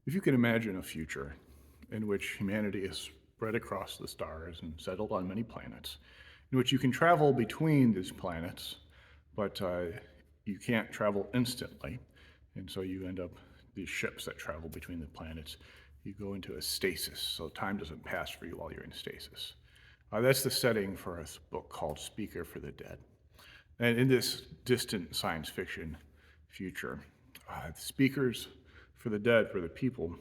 If you can imagine a future in which humanity is spread across the stars and settled on many planets, in which you can travel between these planets, but you can't travel instantly, and so you end up these ships that travel between the planets. You go into a stasis, so time doesn't pass for you while you're in stasis. That's the setting for a book called Speaker for the Dead. And in this distant science fiction future, speakers for the dead were the people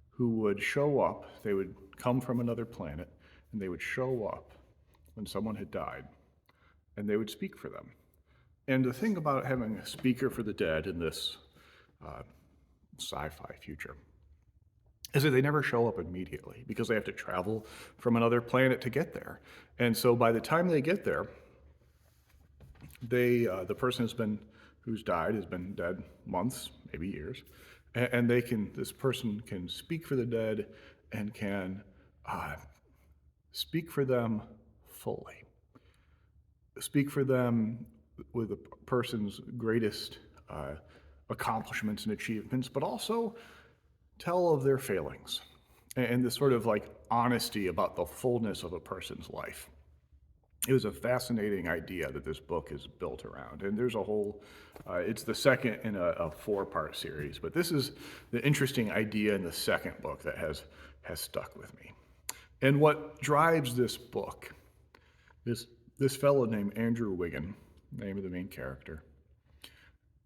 who would show up. They would come from another planet, and they would show up when someone had died, and they would speak for them. And the thing about having a speaker for the dead in this uh, sci-fi future is that they never show up immediately because they have to travel from another planet to get there. And so by the time they get there, the person who's died has been dead months, maybe years, and this person can speak for the dead and can uh, speak for them fully, speak for them with a person's greatest accomplishments and achievements, but also tell of their failings and this sort of like honesty about the fullness of a person's life. It was a fascinating idea that this book is built around. And there's a whole, it's the second in a four-part series, but this is the interesting idea in the second book that has stuck with me. And what drives this book, this fellow named Andrew Wiggin, name of the main character,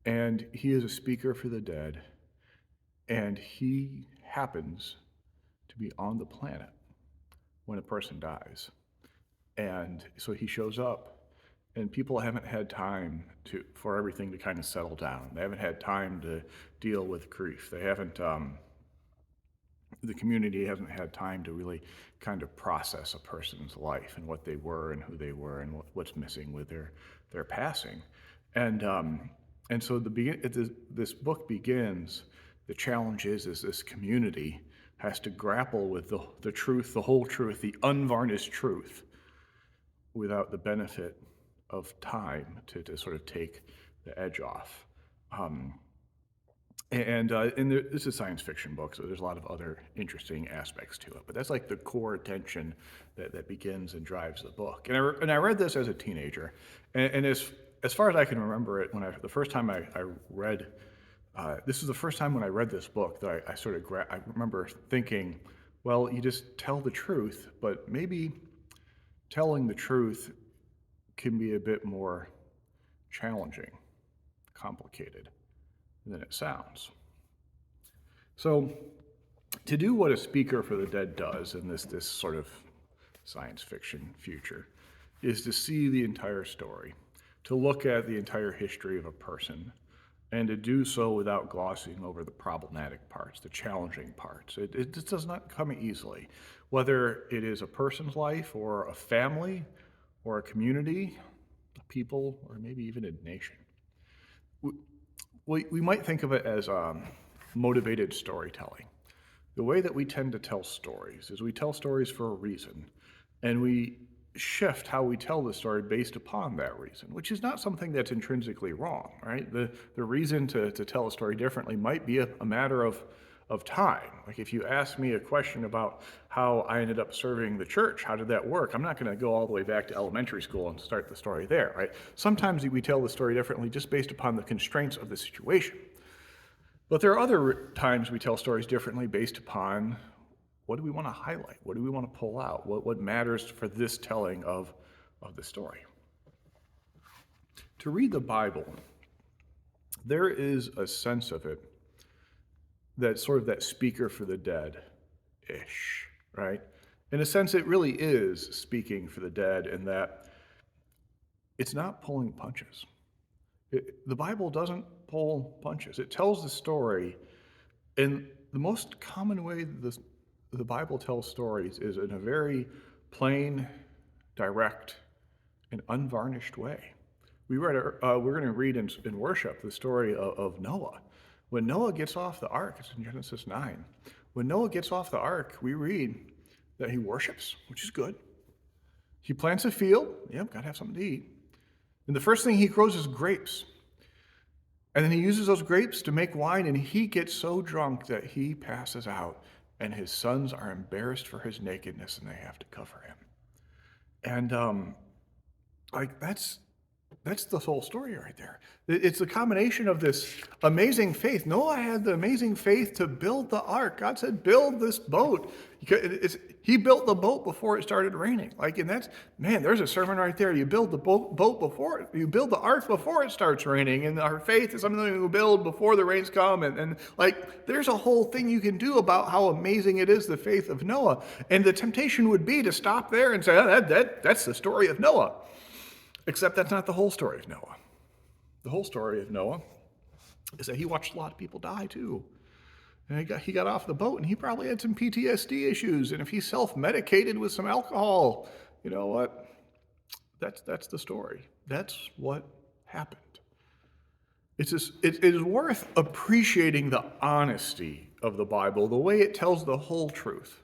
and he is a speaker for the dead, and he happens to be on the planet when a person dies. And so he shows up, and people haven't had time for everything to kind of settle down. They haven't had time to deal with grief. They haven't, the community hasn't had time to really kind of process a person's life and what they were and who they were and what's missing with their passing. And so this book begins. The challenge is this community has to grapple with the truth, the whole truth, the unvarnished truth, without the benefit of time to sort of take the edge off. This is a science fiction book, so there's a lot of other interesting aspects to it. But that's like the core tension that begins and drives the book. And I read this as a teenager, and as far as I can remember it, the first time I read, this is the first time when I read this book that I remember thinking, well, you just tell the truth, but maybe telling the truth can be a bit more challenging, complicated than it sounds. So, to do what a speaker for the dead does in this sort of science fiction future is to see the entire story, to look at the entire history of a person, and to do so without glossing over the problematic parts, the challenging parts. It just does not come easily. Whether it is a person's life or a family or a community, a people, or maybe even a nation. We might think of it as motivated storytelling. The way that we tend to tell stories is we tell stories for a reason, and we shift how we tell the story based upon that reason, which is not something that's intrinsically wrong, right? The reason to tell a story differently might be a matter of time. Like if you ask me a question about how I ended up serving the church, how did that work? I'm not going to go all the way back to elementary school and start the story there, right? Sometimes we tell the story differently just based upon the constraints of the situation. But there are other times we tell stories differently based upon what do we want to highlight? What do we want to pull out? What matters for this telling of the story? To read the Bible, there is a sense of it that's sort of that speaker for the dead-ish, right? In a sense, it really is speaking for the dead in that it's not pulling punches. The Bible doesn't pull punches. It tells the story in the most common way the Bible tells stories is in a very plain, direct, and unvarnished way. We're going to read in worship the story of Noah. When Noah gets off the ark, it's in Genesis 9. When Noah gets off the ark, we read that he worships, which is good. He plants a field. Yep, got to have something to eat. And the first thing he grows is grapes. And then he uses those grapes to make wine, and he gets so drunk that he passes out, and his sons are embarrassed for his nakedness, and they have to cover him. And like that's the whole story right there. It's a combination of this amazing faith. Noah had the amazing faith to build the ark. God said, build this boat. He built the boat before it started raining. And there's a sermon right there. You build the you build the ark before it starts raining. And our faith is something we build before the rains come. And there's a whole thing you can do about how amazing it is, the faith of Noah. And the temptation would be to stop there and say, oh, that's the story of Noah. Except that's not the whole story of Noah. The whole story of Noah is that he watched a lot of people die too. And he got off the boat, and he probably had some PTSD issues. And if he self-medicated with some alcohol, you know what? That's the story. That's what happened. It is worth appreciating the honesty of the Bible, the way it tells the whole truth,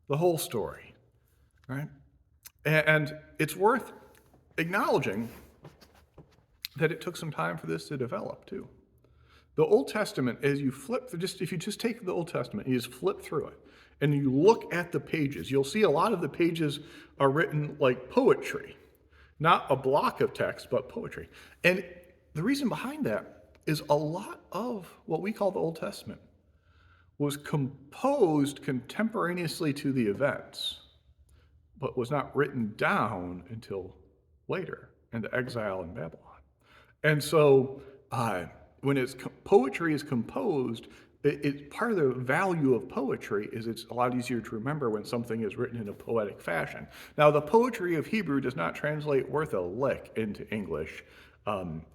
the whole story, right? And it's worth acknowledging that it took some time for this to develop too. The Old Testament, as you flip, if you just take the Old Testament, you just flip through it, and you look at the pages, you'll see a lot of the pages are written like poetry, not a block of text, but poetry. And the reason behind that is a lot of what we call the Old Testament was composed contemporaneously to the events, but was not written down until later in the exile in Babylon. And so when poetry is composed, it's part of the value of poetry is it's a lot easier to remember when something is written in a poetic fashion. Now, the poetry of Hebrew does not translate worth a lick into English.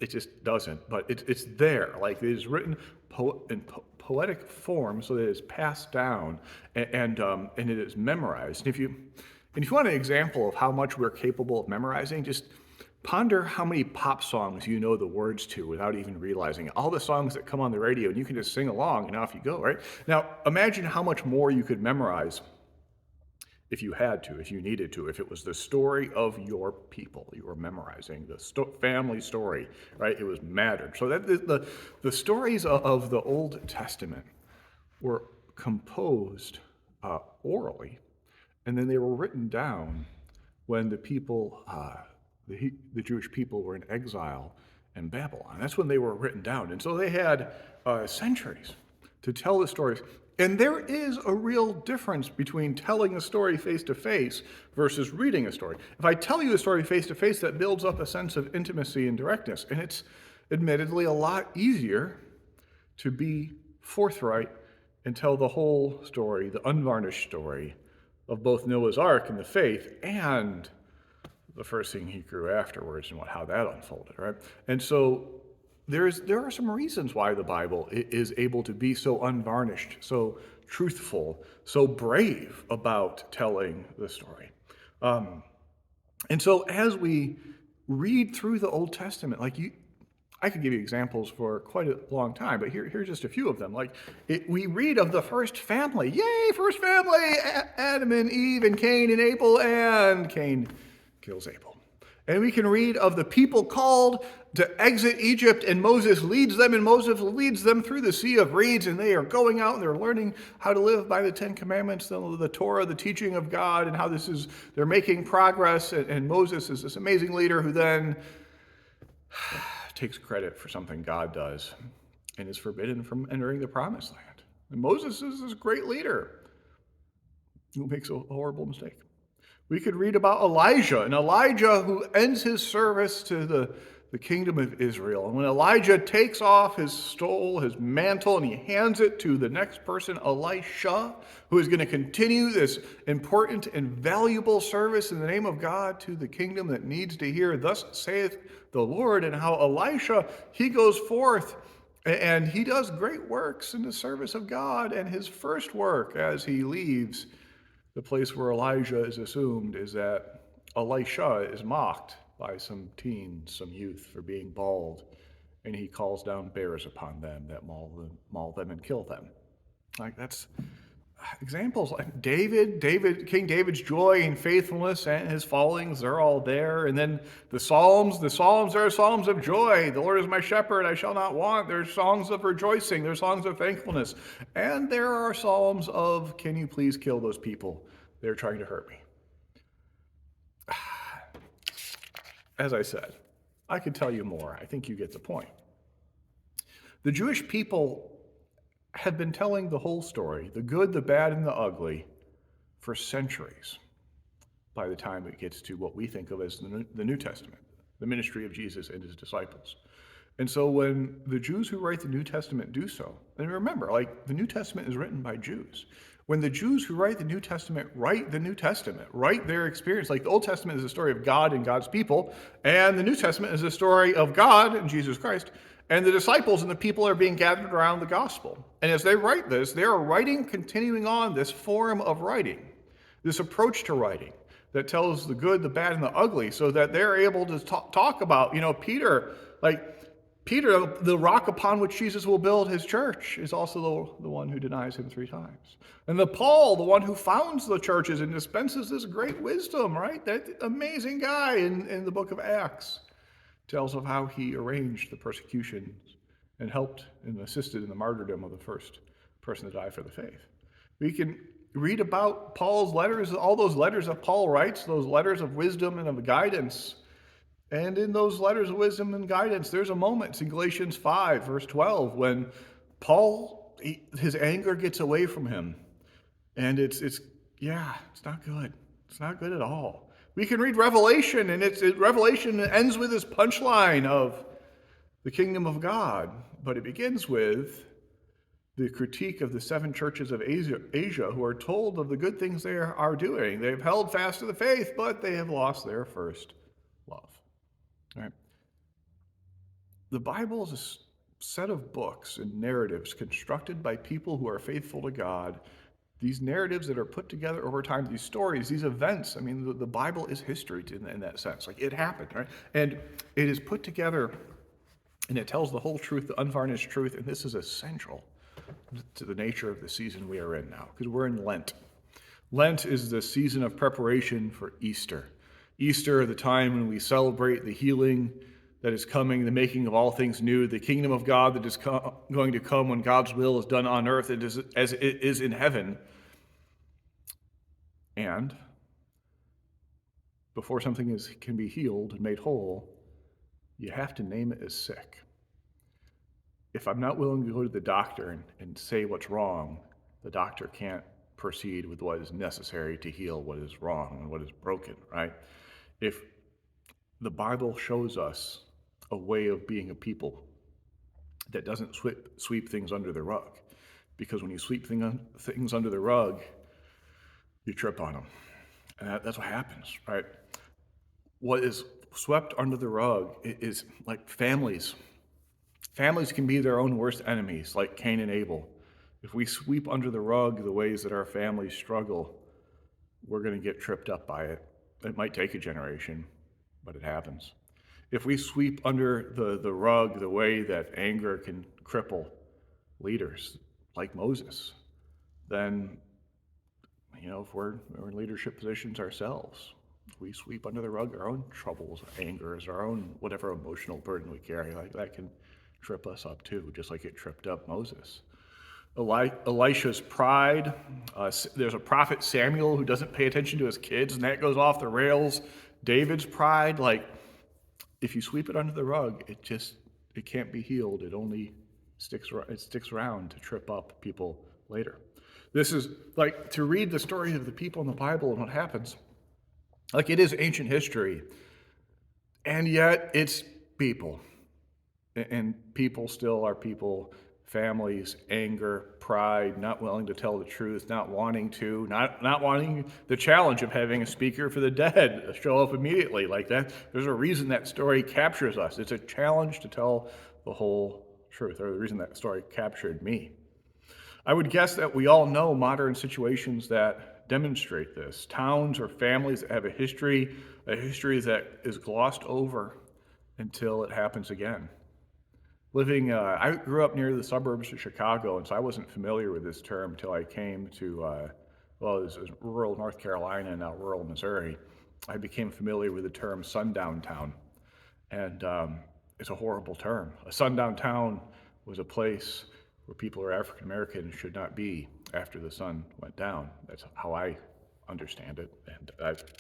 It just doesn't, but it's there. It is written in poetic form so that it's passed down and it is memorized. And if you want an example of how much we're capable of memorizing, just ponder how many pop songs you know the words to without even realizing it. All the songs that come on the radio, and you can just sing along, and off you go, right? Now, imagine how much more you could memorize if you had to, if you needed to, if it was the story of your people you were memorizing, the family story, right? It was mattered. So that the stories of the Old Testament were composed orally, and then they were written down when the people, the Jewish people were in exile in Babylon. That's when they were written down. And so they had centuries to tell the stories. And there is a real difference between telling a story face-to-face versus reading a story. If I tell you a story face-to-face, that builds up a sense of intimacy and directness. And it's admittedly a lot easier to be forthright and tell the whole story, the unvarnished story of both Noah's Ark and the faith and the first thing he grew afterwards and how that unfolded, right? And so there are some reasons why the Bible is able to be so unvarnished, so truthful, so brave about telling the story. And so as we read through the Old Testament, I could give you examples for quite a long time, but here's just a few of them. We read of the first family. Yay, first family! Adam and Eve and Cain and Abel, and Cain kills Abel. And we can read of the people called to exit Egypt, and Moses leads them through the Sea of Reeds, and they are going out and they're learning how to live by the Ten Commandments, the Torah, the teaching of God, and how they're making progress. And Moses is this amazing leader who then takes credit for something God does and is forbidden from entering the Promised Land. And Moses is this great leader who makes a horrible mistake. We could read about Elijah, and Elijah who ends his service to the kingdom of Israel. And when Elijah takes off his mantle, and he hands it to the next person, Elisha, who is going to continue this important and valuable service in the name of God to the kingdom that needs to hear, thus saith the Lord, and how Elisha, he goes forth and he does great works in the service of God. And his first work as he leaves the place where Elijah is assumed is that Elisha is mocked by some teens, some youth, for being bald, and he calls down bears upon them that maul them and kill them. examples like King David's joy and faithfulness and his fallings, they're all there. And then the Psalms are Psalms of joy. The Lord is my shepherd, I shall not want. There's songs of rejoicing, there's songs of thankfulness. And there are Psalms of, can you please kill those people? They're trying to hurt me. As I said, I could tell you more. I think you get the point. The Jewish people have been telling the whole story, the good, the bad, and the ugly, for centuries by the time it gets to what we think of as the New Testament, the ministry of Jesus and his disciples. And so when the Jews who write the New Testament do so, and remember, like, the New Testament is written by Jews. When the Jews who write the New Testament write the New Testament, write their experience, like the Old Testament is the story of God and God's people, and the New Testament is the story of God and Jesus Christ, and the disciples and the people are being gathered around the gospel. And as they write this, they are writing, continuing on this form of writing, this approach to writing that tells the good, the bad, and the ugly, so that they're able to talk about, Peter, the rock upon which Jesus will build his church, is also the one who denies him 3 times. And Paul, the one who founds the churches and dispenses this great wisdom, right? That amazing guy in the book of Acts tells of how he arranged the persecutions and helped and assisted in the martyrdom of the first person to die for the faith. We can read about Paul's letters, all those letters that Paul writes, those letters of wisdom and of guidance. And in those letters of wisdom and guidance, there's a moment in Galatians 5, verse 12, when Paul, his anger gets away from him. And it's not good. It's not good at all. We can read Revelation, and Revelation ends with this punchline of the kingdom of God, but it begins with the critique of the 7 churches of Asia who are told of the good things they are doing. They've held fast to the faith, but they have lost their first love. All right. The Bible is a set of books and narratives constructed by people who are faithful to God. These narratives that are put together over time, these stories, these events, I mean, the Bible is history in that sense. Like, it happened, right? And it is put together, and it tells the whole truth, the unvarnished truth, and this is essential to the nature of the season we are in now, because we're in Lent. Lent is the season of preparation for Easter. Easter, the time when we celebrate the healing that is coming, the making of all things new, the kingdom of God that is going to come when God's will is done on earth as it is in heaven. And before something can be healed and made whole, you have to name it as sick. If I'm not willing to go to the doctor and say what's wrong, the doctor can't proceed with what is necessary to heal what is wrong and what is broken, right? If the Bible shows us a way of being a people that doesn't sweep things under the rug, because when you sweep things under the rug, you trip on them. And that's what happens, right? What is swept under the rug is like families. Families can be their own worst enemies, like Cain and Abel. If we sweep under the rug the ways that our families struggle, we're going to get tripped up by it. It might take a generation, but it happens. If we sweep under the rug the way that anger can cripple leaders, like Moses, then, if we're in leadership positions ourselves, we sweep under the rug our own troubles, angers, our own whatever emotional burden we carry, like that can trip us up too, just like it tripped up Moses. Elisha's pride. There's a prophet Samuel who doesn't pay attention to his kids, and that goes off the rails. David's pride, if you sweep it under the rug, it can't be healed. It only sticks around to trip up people later. This is to read the story of the people in the Bible and what happens. It is ancient history, and yet it's people. And people still are people, families, anger, pride, not willing to tell the truth, not wanting the challenge of having a speaker for the dead show up immediately like that. There's a reason that story captures us. It's a challenge to tell the whole truth, or the reason that story captured me. I would guess that we all know modern situations that demonstrate this. Towns or families that have a history that is glossed over until it happens again. I grew up near the suburbs of Chicago, and so I wasn't familiar with this term till I came to, well, it was rural North Carolina and now rural Missouri. I became familiar with the term sundown town, and it's a horrible term. A sundown town was a place where people who are African American should not be after the sun went down. That's how I understand it, and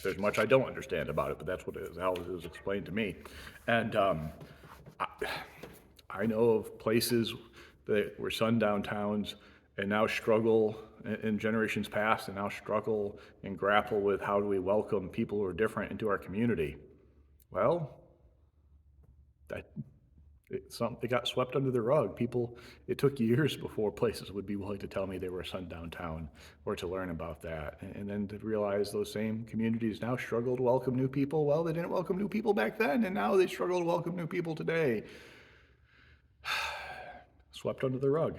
there's much I don't understand about it, but that's what it is, how it is explained to me. And I know of places that were sundown towns and now struggle in generations past and now struggle and grapple with how do we welcome people who are different into our community. Well, that it got swept under the rug. It took years before places would be willing to tell me they were a sundown town or to learn about that. And then to realize those same communities now struggle to welcome new people. Well, they didn't welcome new people back then, and now they struggle to welcome new people today. Swept under the rug.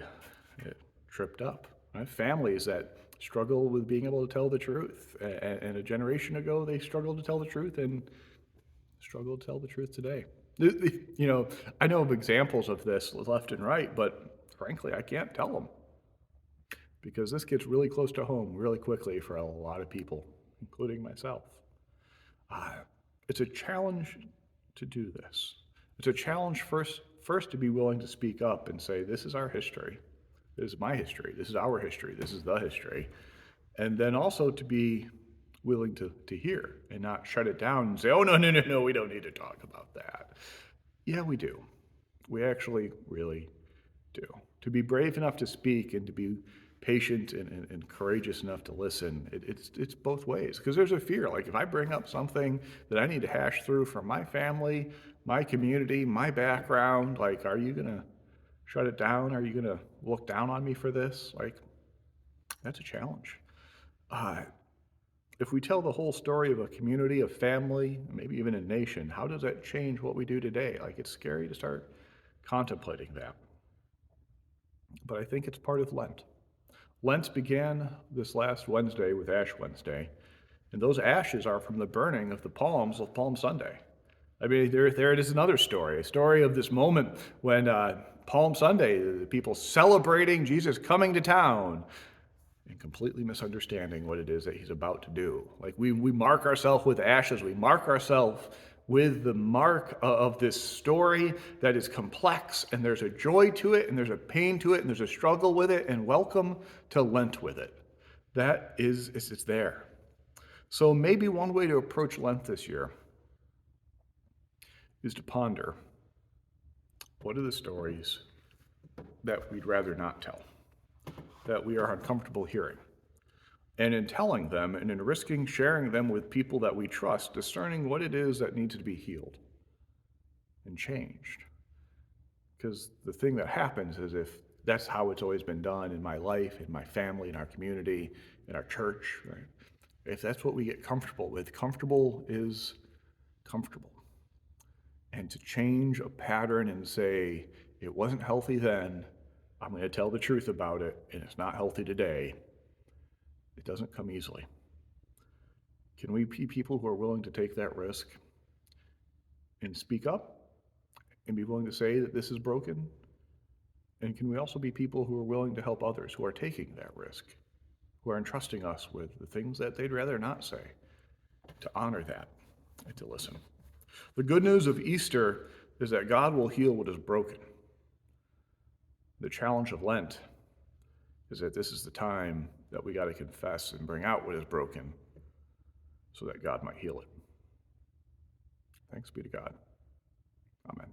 It tripped up. I have families that struggle with being able to tell the truth. And a generation ago, they struggled to tell the truth and struggle to tell the truth today. You know, I know of examples of this left and right, but frankly, I can't tell them because this gets really close to home really quickly for a lot of people, including myself. It's a challenge to do this. It's a challenge first to be willing to speak up and say, this is our history. This is my history. This is our history. This is the history. And then also to be willing to hear and not shut it down and say, oh, no, we don't need to talk about that. Yeah, we do. We actually really do. To be brave enough to speak and to be patient and courageous enough to listen, it's both ways. Because there's a fear. Like if I bring up something that I need to hash through from my family, my community, my background, like, are you going to shut it down? Are you going to look down on me for this? Like, that's a challenge. If we tell the whole story of a community, a family, maybe even a nation, how does that change what we do today? Like, it's scary to start contemplating that. But I think it's part of Lent. Lent began this last Wednesday with Ash Wednesday, and those ashes are from the burning of the palms of Palm Sunday. I mean, there it is, another story, a story of this moment when Palm Sunday, the people celebrating Jesus coming to town and completely misunderstanding what it is that he's about to do. Like we mark ourselves with ashes, we mark ourselves with the mark of this story that is complex, and there's a joy to it, and there's a pain to it, and there's a struggle with it, and welcome to Lent with it. It's there. So maybe one way to approach Lent this year is to ponder, what are the stories that we'd rather not tell, that we are uncomfortable hearing? And in telling them and in risking sharing them with people that we trust, discerning what it is that needs to be healed and changed. Because the thing that happens is if that's how it's always been done in my life, in my family, in our community, in our church, right? If that's what we get comfortable with, comfortable is comfortable. And to change a pattern and say, it wasn't healthy then, I'm going to tell the truth about it, and it's not healthy today, it doesn't come easily. Can we be people who are willing to take that risk and speak up and be willing to say that this is broken? And can we also be people who are willing to help others who are taking that risk, who are entrusting us with the things that they'd rather not say, to honor that and to listen? The good news of Easter is that God will heal what is broken. The challenge of Lent is that this is the time that we got to confess and bring out what is broken so that God might heal it. Thanks be to God. Amen.